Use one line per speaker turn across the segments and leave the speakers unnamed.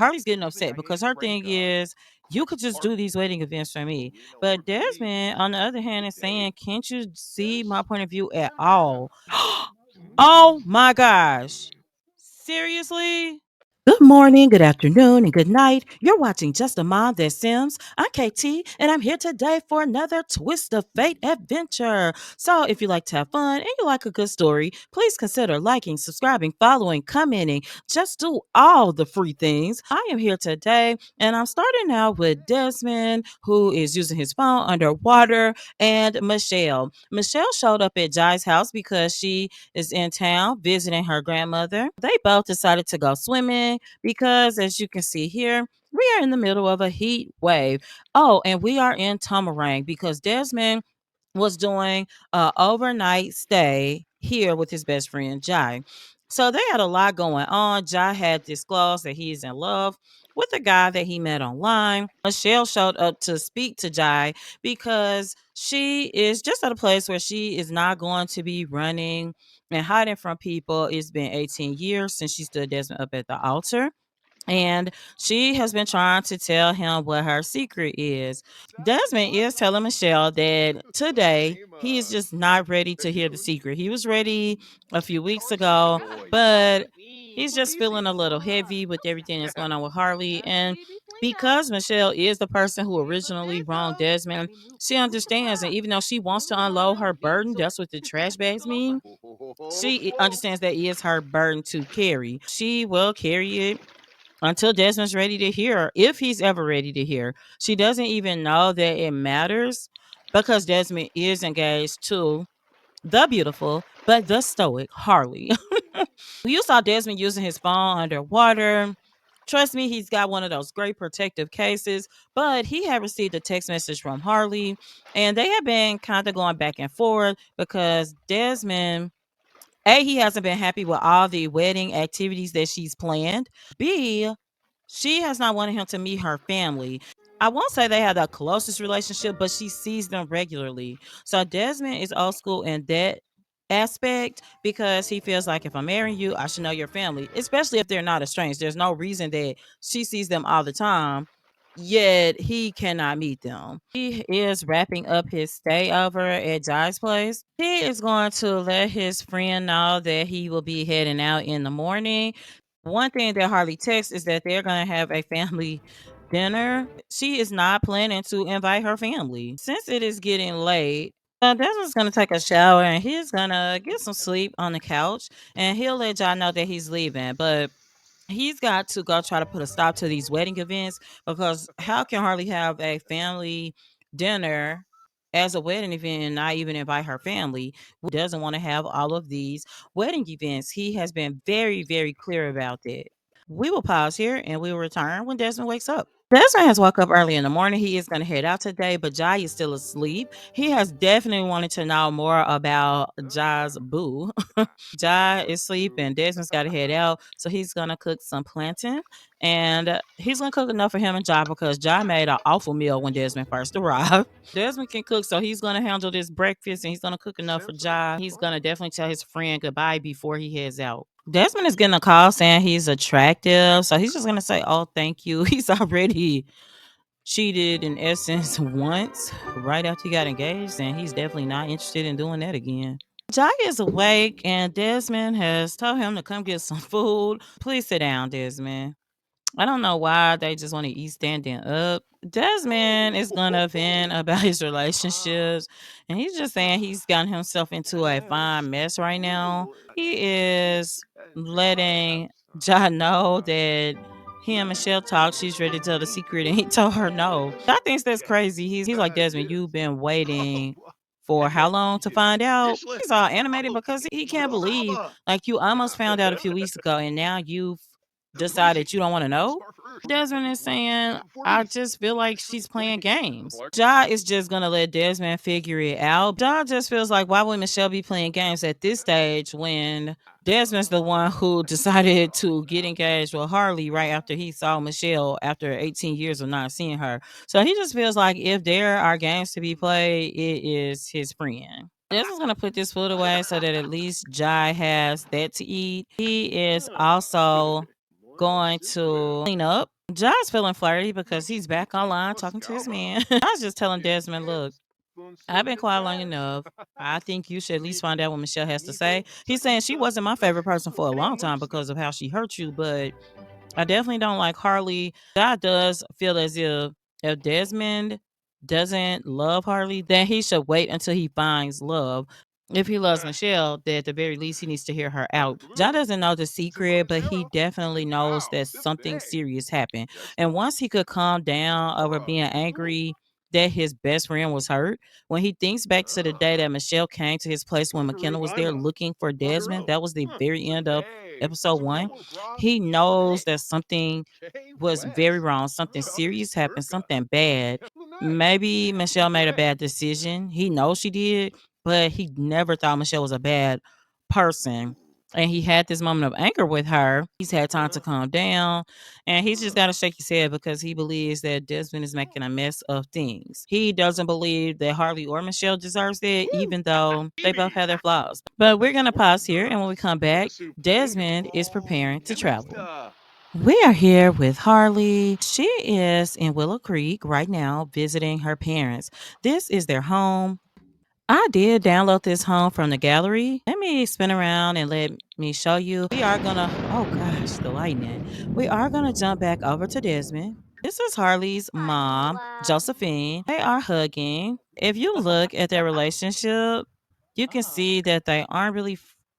Harley's getting upset because her thing is, you could just do these wedding events for me. But Desmond, on the other hand, is saying, can't you see my point of view at all? Oh my gosh. Seriously? Good morning, good afternoon, and good night. You're watching Just a Mom That Sims. I'm KT, and I'm here today for another Twist of Fate adventure. So, if you like to have fun and you like a good story, please consider liking, subscribing, following, commenting. Just do all the free things. I am here today, and I'm starting out with Desmond, who is using his phone underwater, and Michelle. Michelle showed up at Jai's house because she is in town visiting her grandmother. They both decided to go swimming because, as you can see here, we are in the middle of a heat wave. Oh, and we are in Tomarani because Desmond was doing a overnight stay here with his best friend Jai. So they had a lot going on. Jai had disclosed that he is in love with a guy that he met online. Michelle showed up to speak to Jai because she is just at a place where she is not going to be running and hiding from people. It's been 18 years since she stood Desmond up at the altar. And she has been trying to tell him what her secret is. Desmond is telling Michelle that today he is just not ready to hear the secret. He was ready a few weeks ago, but he's just feeling a little heavy with everything that's going on with Harley. And because Michelle is the person who originally wronged Desmond, she understands. And even though she wants to unload her burden, that's what the trash bags mean. She understands that it is her burden to carry. She will carry it until Desmond's ready to hear, if he's ever ready to hear. She doesn't even know that it matters because Desmond is engaged to the beautiful but the stoic Harley. You saw Desmond using his phone underwater. Trust me, he's got one of those great protective cases, but he had received a text message from Harley, and they have been kind of going back and forth because Desmond, A, he hasn't been happy with all the wedding activities that she's planned. B, she has not wanted him to meet her family. I won't say they have the closest relationship, but she sees them regularly. So Desmond is old school in that aspect because he feels like, if I'm marrying you, I should know your family, especially if they're not estranged. There's no reason that she sees them all the time, yet he cannot meet them. He is wrapping up his stay over at Jai's place. He is going to let his friend know that he will be heading out in the morning. One thing that Harley texts is that they're going to have a family dinner. She is not planning to invite her family. Since it is getting late, Desmond's going to take a shower and he's going to get some sleep on the couch, and he'll let y'all know that he's leaving. But he's got to go try to put a stop to these wedding events, because how can Harley have a family dinner as a wedding event and not even invite her family? Doesn't want to have all of these wedding events. He has been very, very clear about that. We will pause here and we will return when Desmond wakes up. Desmond has woke up early in the morning. He is going to head out today, but Jai is still asleep. He has definitely wanted to know more about Jai's boo. Jai is sleeping. Desmond's got to head out, so he's gonna cook some plantain, and he's gonna cook enough for him and Jai because Jai made an awful meal when Desmond first arrived. Desmond can cook, so he's gonna handle this breakfast, and he's gonna cook enough for Jai. He's gonna definitely tell his friend goodbye before he heads out. Desmond is getting a call saying he's attractive, so he's just gonna say, "Oh, thank you." He's already cheated in essence once right after he got engaged, and he's definitely not interested in doing that again. Jai is awake and Desmond has told him to come get some food. Please sit down, Desmond. I don't know why they just want to eat standing up. Desmond is gonna vent about his relationships, and he's just saying he's gotten himself into a fine mess right now. He is letting Jai know that he and Michelle talk. She's ready to tell the secret, and he told her no. I think that's crazy. He's like, Desmond, you've been waiting for how long to find out? He's all animated because he can't believe, like, you almost found out a few weeks ago, and now you've decided you don't want to know. Desmond is saying, I just feel like she's playing games. Ja is just gonna let Desmond figure it out. Ja just feels like, why would Michelle be playing games at this stage when Desmond's the one who decided to get engaged with Harley right after he saw Michelle after 18 years of not seeing her. So he just feels like if there are games to be played, it is his friend. Desmond's gonna put this food away so that at least Jai has that to eat. He is also going to clean up. John's feeling flirty because he's back online talking to his man. I was just telling Desmond, look, I've been quiet long enough. I think you should at least find out what Michelle has to say. He's saying she wasn't my favorite person for a long time because of how she hurt you, but I definitely don't like Harley. God does feel as if Desmond doesn't love Harley, then he should wait until he finds love. If he loves Michelle, then at the very least he needs to hear her out. John doesn't know the secret, but he definitely knows that something serious happened. And once he could calm down over being angry that his best friend was hurt, when he thinks back to the day that Michelle came to his place when McKenna was there looking for Desmond, that was the very end of episode 1. He knows that something was very wrong. Something serious happened, something bad. Maybe Michelle made a bad decision. He knows she did, but he never thought Michelle was a bad person. And he had this moment of anger with her. He's had time to calm down. And he's just got to shake his head because he believes that Desmond is making a mess of things. He doesn't believe that Harley or Michelle deserves that, even though they both have their flaws. But we're going to pause here. And when we come back, Desmond is preparing to travel. We are here with Harley. She is in Willow Creek right now visiting her parents. This is their home. I did download this home from the gallery. Let me spin around and let me show you. We are gonna, oh gosh, the lightning. We are gonna jump back over to Desmond. This is Harley's mom, Josephine. They are hugging. If you look at their relationship, you can see that they aren't really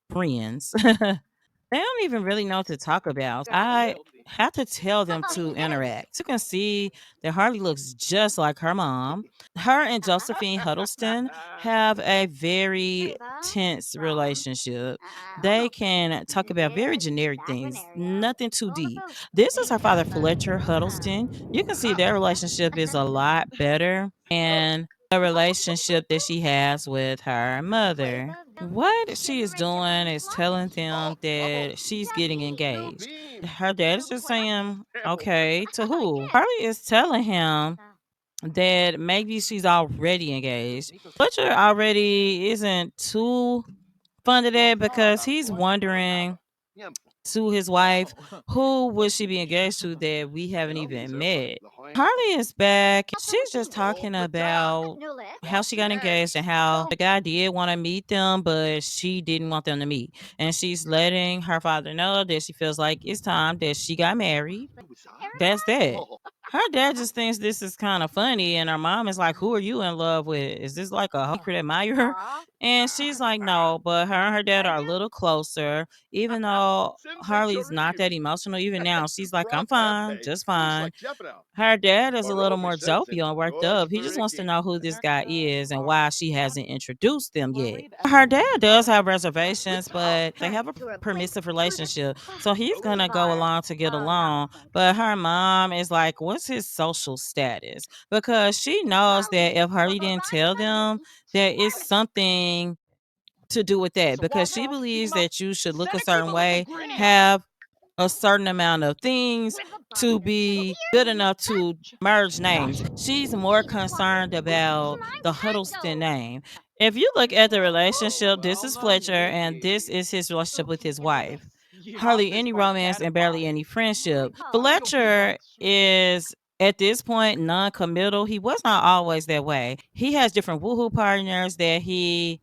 friends. They don't even really know what to talk about. I have to tell them to interact. You can see that Harley looks just like her mom. Her and Josephine Huddleston have a very tense relationship. They can talk about very generic things, nothing too deep. This is her father, Fletcher Huddleston. You can see their relationship is a lot better than the relationship that she has with her mother. What she is doing is telling them that she's getting engaged. Her dad is just saying, okay, to who? Harley is telling him that maybe she's already engaged. Fletcher already isn't too fond of that because he's wondering to his wife, who would she be engaged to that we haven't even met? Harley is back. She's just talking about how she got engaged and how the guy did want to meet them, but she didn't want them to meet. And she's letting her father know that she feels like it's time that she got married. That's that. Her dad just thinks this is kind of funny, and her mom is like, "Who are you in love with? Is this like a secret admirer?" And she's like, "No," but her and her dad are a little closer, even though Harley's not that emotional. Even now, she's like, "I'm fine, just fine." Her dad is a little more jovial and worked up. He just wants to know who this guy is and why she hasn't introduced them yet. Her dad does have reservations, but they have a permissive relationship. So he's going to go along to get along. But her mom is like, what's his social status? Because she knows that if Harley didn't tell them, there is something to do with that because she believes that you should look a certain way, have a certain amount of things to be good enough to merge names. She's more concerned about the Huddleston name. If you look at the relationship, this is Fletcher and this is his relationship with his wife. Hardly any romance and barely any friendship. Fletcher is at this point non-committal. He was not always that way. He has different woohoo partners that he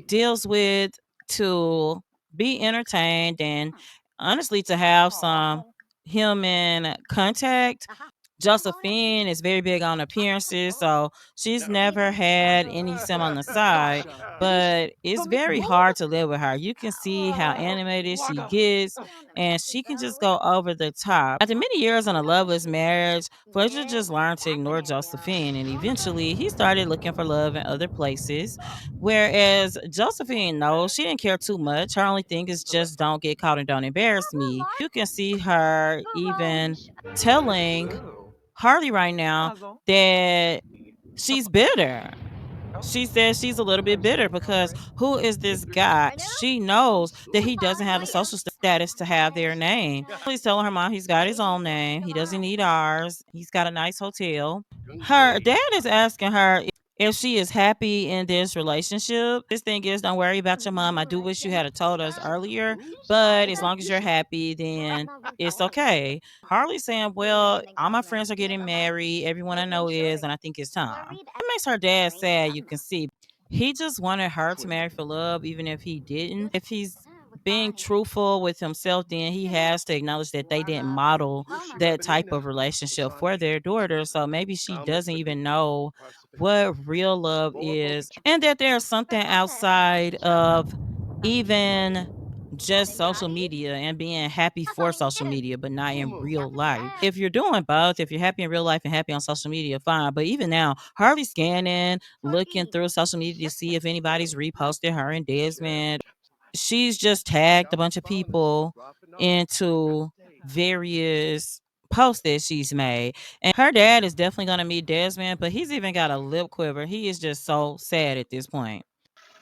deals with to be entertained and honestly to have some human contact. Josephine is very big on appearances, so she's never had any sim on the side, but it's very hard to live with her. You can see how animated she gets, and she can just go over the top. After many years on a loveless marriage, Fletcher just learned to ignore Josephine, and eventually he started looking for love in other places. Whereas Josephine, no, she didn't care too much. Her only thing is just don't get caught and don't embarrass me. You can see her even telling Harley right now that she's bitter. She says she's a little bit bitter because who is this guy? She knows that he doesn't have a social status to have their name. He's telling her mom he's got his own name. He doesn't need ours. He's got a nice hotel. Her dad is asking her if she is happy in this relationship. This thing is, don't worry about your mom. I do wish you had told us earlier, but as long as you're happy, then it's okay. Harley saying, well, all my friends are getting married. Everyone I know is, and I think it's time. It makes her dad sad, you can see. He just wanted her to marry for love, even if he didn't. If he's being truthful with himself, then he has to acknowledge that they didn't model that type of relationship for their daughter. So maybe she doesn't even know what real love is, and that there's something outside of even just social media and being happy for social media, but not in real life. If you're doing both, if you're happy in real life and happy on social media, fine. But even now, Harley's scanning, looking through social media to see if anybody's reposted her and Desmond. She's just tagged a bunch of people into various posts that she's made. And her dad is definitely going to meet Desmond, but he's even got a lip quiver. He is just so sad at this point.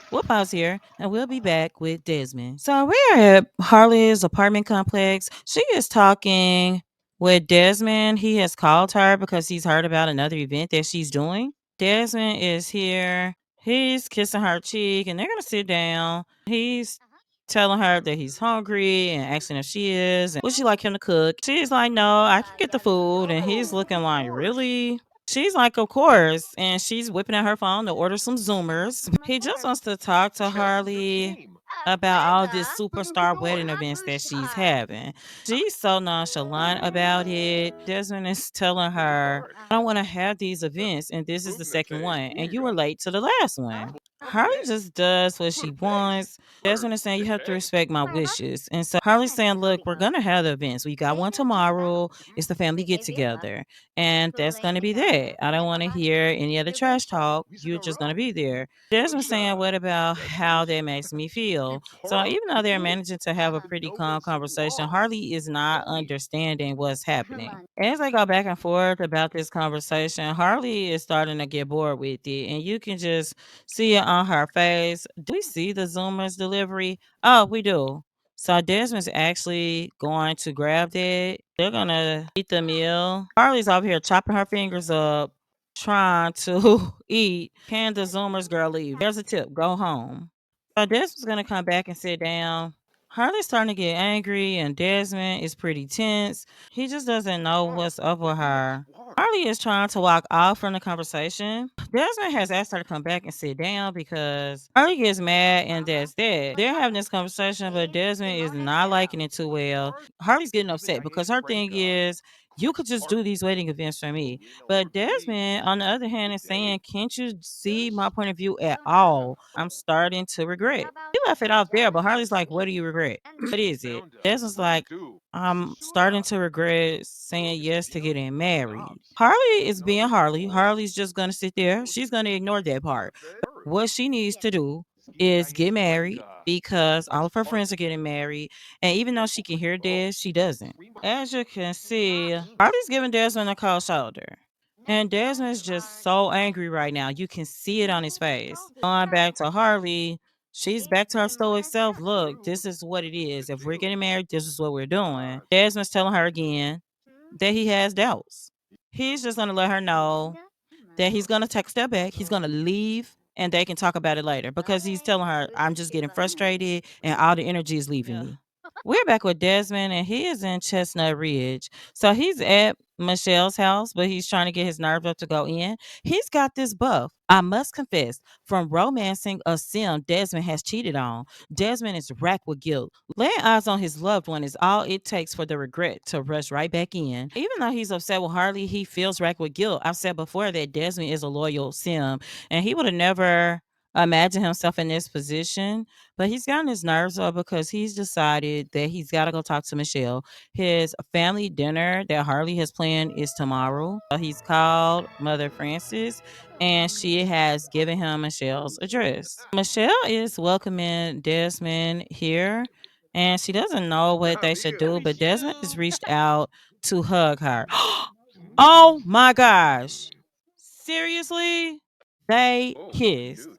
We'll pause here and we'll be back with Desmond. So we're at Harley's apartment complex. She is talking with Desmond. He has called her because he's heard about another event that she's doing. Desmond is here. He's kissing her cheek and they're going to sit down. He's telling her that he's hungry and asking if she is and would she like him to cook. She's like, no, I can get the food. And he's looking like, really? She's like, of course. And she's whipping out her phone to order some Zoomers. He just wants to talk to Harley about all this superstar wedding events that she's having. She's so nonchalant about it. Desmond is telling her, I don't want to have these events, and this is the second one, and you were late to the last one. Harley just does what she wants. Desmond is saying, you have to respect my wishes. And so Harley's saying, look, we're going to have the events. We got one tomorrow. It's the family get together. And that's going to be that. I don't want to hear any other trash talk. You're just going to be there. Desmond saying, what about how that makes me feel? So even though they're managing to have a pretty calm conversation, Harley is not understanding what's happening. As they go back and forth about this conversation, Harley is starting to get bored with it. And you can just see it on her face. Do we see the Zoomers delivery? Oh, we do. So Desmond's actually going to grab that. They're gonna eat the meal. Harley's over here chopping her fingers up, trying to eat. Can the Zoomers girl leave? There's a tip. Go home. So Desmond's gonna come back and sit down. Harley's starting to get angry, and Desmond is pretty tense. He just doesn't know what's up with her. Harley is trying to walk off from the conversation. Desmond has asked her to come back and sit down because Harley gets mad, and that's that. They're having this conversation, but Desmond is not liking it too well. Harley's getting upset because her thing is, you could just do these wedding events for me. But Desmond, on the other hand, is saying, can't you see my point of view at all? I'm starting to regret. He left it off there, but Harley's like, what do you regret? What is it? Desmond's like, I'm starting to regret saying yes to getting married. Harley is being Harley. Harley's just going to sit there. She's going to ignore that part. What she needs to do is get married because all of her friends are getting married. And even though she can hear Des, she doesn't. As you can see, Harley's giving Desmond a cold shoulder. And Desmond's just so angry right now. You can see it on his face. Going back to Harley, she's back to her stoic self. Look, this is what it is. If we're getting married, this is what we're doing. Desmond's telling her again that he has doubts. He's just going to let her know that he's going to take a step back. He's going to leave and they can talk about it later because he's telling her, I'm just getting frustrated and all the energy is leaving me. We're back with Desmond and he is in Chestnut Ridge. So he's at Michelle's house, but he's trying to get his nerve up to go in. He's got this buff. I must confess, from romancing a sim Desmond has cheated on, Desmond is racked with guilt. Laying eyes on his loved one is all it takes for the regret to rush right back in. Even though he's upset with Harley, he feels racked with guilt. I've said before that Desmond is a loyal sim, and he would have never imagined himself in this position. But he's gotten his nerves up because he's decided that he's got to go talk to Michelle. His family dinner that Harley has planned is tomorrow. He's called Mother Francis and she has given him Michelle's address. Michelle is welcoming Desmond here and she doesn't know what they should do, but Desmond has reached out to hug her. Oh my gosh. Seriously? They kissed.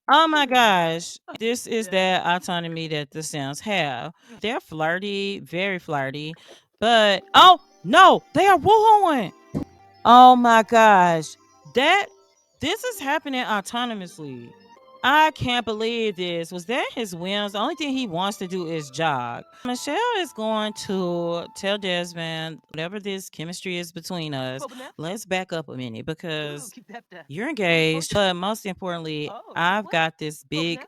Oh my gosh. This is that autonomy that the Sims have. They're flirty, very flirty. But oh no, they are woohooing. Oh my gosh. That This is happening autonomously. I can't believe this. Was that his whims? The only thing he wants to do is jog. Michelle is going to tell Desmond whatever this chemistry is between us. Let's back up a minute because you're engaged. But most importantly, I've got this big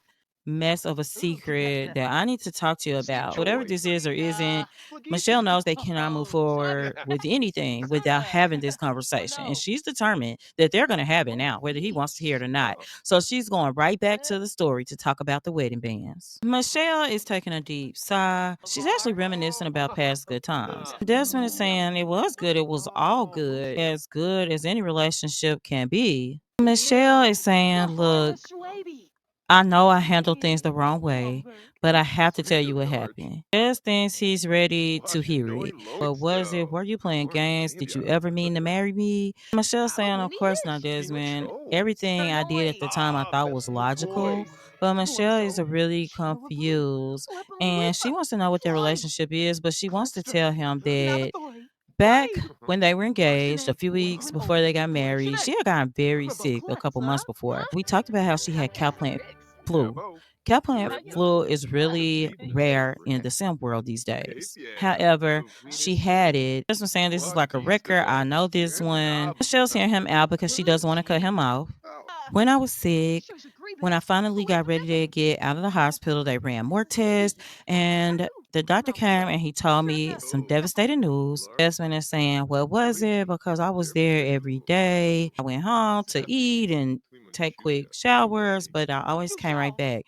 mess of a secret that I need to talk to you about. Whatever this is or isn't, Michelle knows they cannot move forward with anything without having this conversation. And she's determined that they're going to have it now, whether he wants to hear it or not. So she's going right back to the story to talk about the wedding bands. Michelle is taking a deep sigh. She's actually reminiscing about past good times. Desmond is saying it was good. It was all good as any relationship can be. Michelle is saying, look, I know I handled things the wrong way, but I have to tell you what happened. Des thinks he's ready to hear it. But was it, were you playing games? Did you ever mean to marry me? Michelle saying, of course not, Desmond. Everything I did at the time I thought was logical, but Michelle is really confused and she wants to know what their relationship is, but she wants to tell him that back when they were engaged, a few weeks before they got married, she had gotten very sick a couple months before. We talked about how she had cowplant flu. Cowplant flu is really rare in the sim world these days. However, she had it. Just was saying this is like a record. I know this one. Michelle's hearing him out because she doesn't want to cut him off. When I was sick, when I finally got ready to get out of the hospital, they ran more tests, and the doctor came and he told me some devastating news. Desmond is saying, what was it? Because I was there every day. I went home to eat and take quick showers, but I always came right back.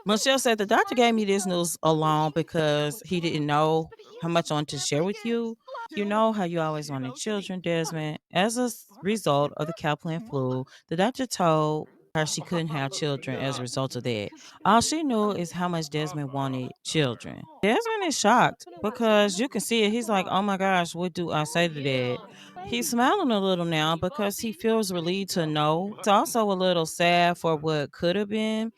Michelle said the doctor gave me this news alone because he didn't know how much I wanted to share with you. You know how you always wanted children, Desmond. As a result of the cowplant flu, the doctor told her she couldn't have children as a result of that. All she knew is how much Desmond wanted children. Desmond is shocked because you can see it. He's like, oh my gosh, what do I say to that? He's smiling a little now because he feels relieved to know. It's also a little sad for what could have been.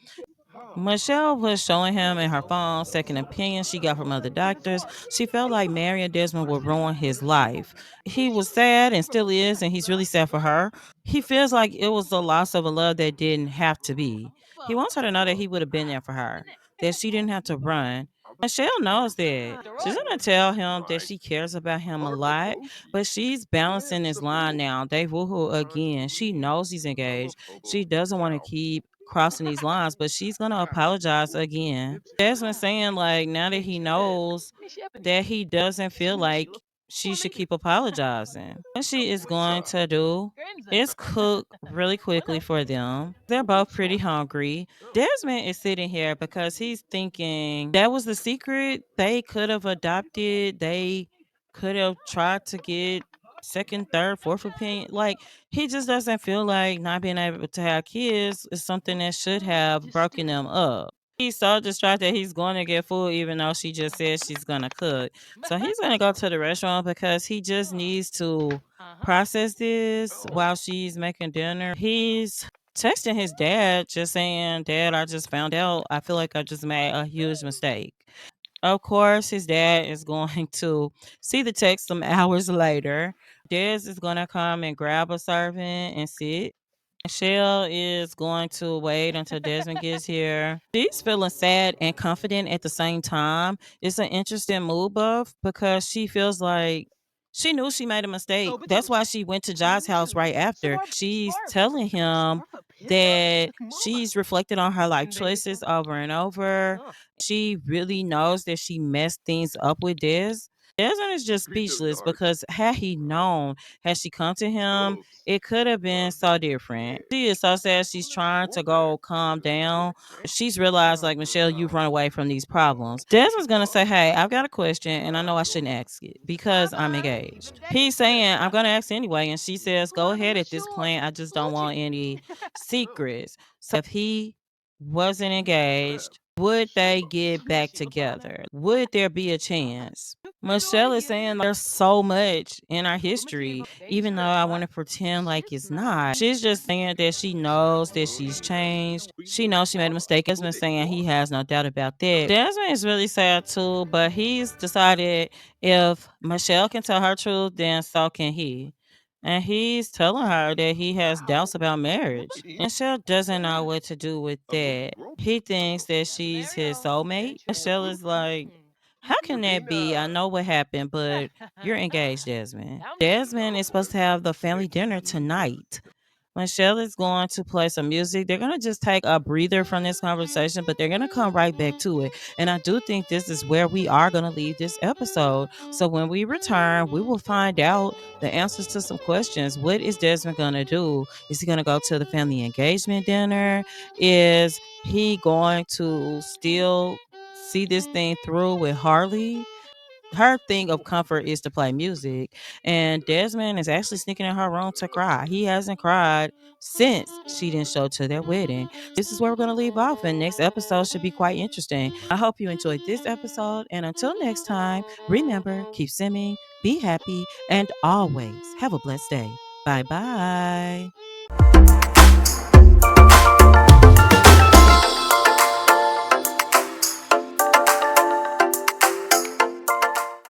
Michelle was showing him in her phone second opinions she got from other doctors. She felt like Mary and Desmond would ruin his life. He was sad and still is, and he's really sad for her. He feels like it was the loss of a love that didn't have to be. He wants her to know that he would have been there for her, that she didn't have to run. Michelle knows that. She's gonna tell him that she cares about him a lot, but she's balancing this line now. They woohoo again. She knows he's engaged. She doesn't want to keep crossing these lines, but she's gonna apologize again. Desmond saying like now that he knows that he doesn't feel like she should keep apologizing. What she is going to do is cook really quickly for them. They're both pretty hungry. Desmond is sitting here because he's thinking that was the secret. They could have adopted, they could have tried to get second, third, fourth opinion. Like he just doesn't feel like not being able to have kids is something that should have broken them up. He's so distracted that he's going to get food even though she just said she's gonna cook. So he's gonna go to the restaurant because he just needs to process this while she's making dinner. He's texting his dad just saying, Dad, I just found out. I feel like I just made a huge mistake. Of course, his dad is going to see the text some hours later. Dez is going to come and grab a servant and sit. Michelle is going to wait until Desmond gets here. She's feeling sad and confident at the same time. It's an interesting mood buff because she feels like she knew she made a mistake. That's why she went to John's house right after. She's telling him that she's reflected on her life choices over and over. She really knows that she messed things up with Des. Desmond is just speechless because had he known, had she come to him, it could have been so different. She is so sad. She's trying to go calm down. She's realized, like, Michelle, you've run away from these problems. Desmond's going to say, hey, I've got a question, and I know I shouldn't ask it because I'm engaged. He's saying, I'm going to ask anyway. And she says, go ahead at this point. I just don't want any secrets. So if he wasn't engaged, would they get back together? Would there be a chance? Michelle is saying there's so much in our history, even though I want to pretend like it's not. She's just saying that she knows that she's changed. She knows she made a mistake. Desmond saying he has no doubt about that. Desmond is really sad too, but he's decided if Michelle can tell her truth, then so can he. And he's telling her that he has doubts about marriage. And Michelle doesn't know what to do with that. He thinks that she's his soulmate. Michelle is like, how can that be? I know what happened, but you're engaged, Desmond. Desmond is supposed to have the family dinner tonight. Michelle is going to play some music. They're going to just take a breather from this conversation, but they're going to come right back to it. And I do think this is where we are going to leave this episode. So when we return, we will find out the answers to some questions. What is Desmond going to do? Is he going to go to the family engagement dinner? Is he going to still see this thing through with Harley? Her thing of comfort is to play music, and Desmond is actually sneaking in her room to cry. He hasn't cried since she didn't show to their wedding. This is where we're going to leave off, and next episode should be quite interesting. I hope you enjoyed this episode, and until next time, remember, keep simming, be happy, and always have a blessed day. Bye bye.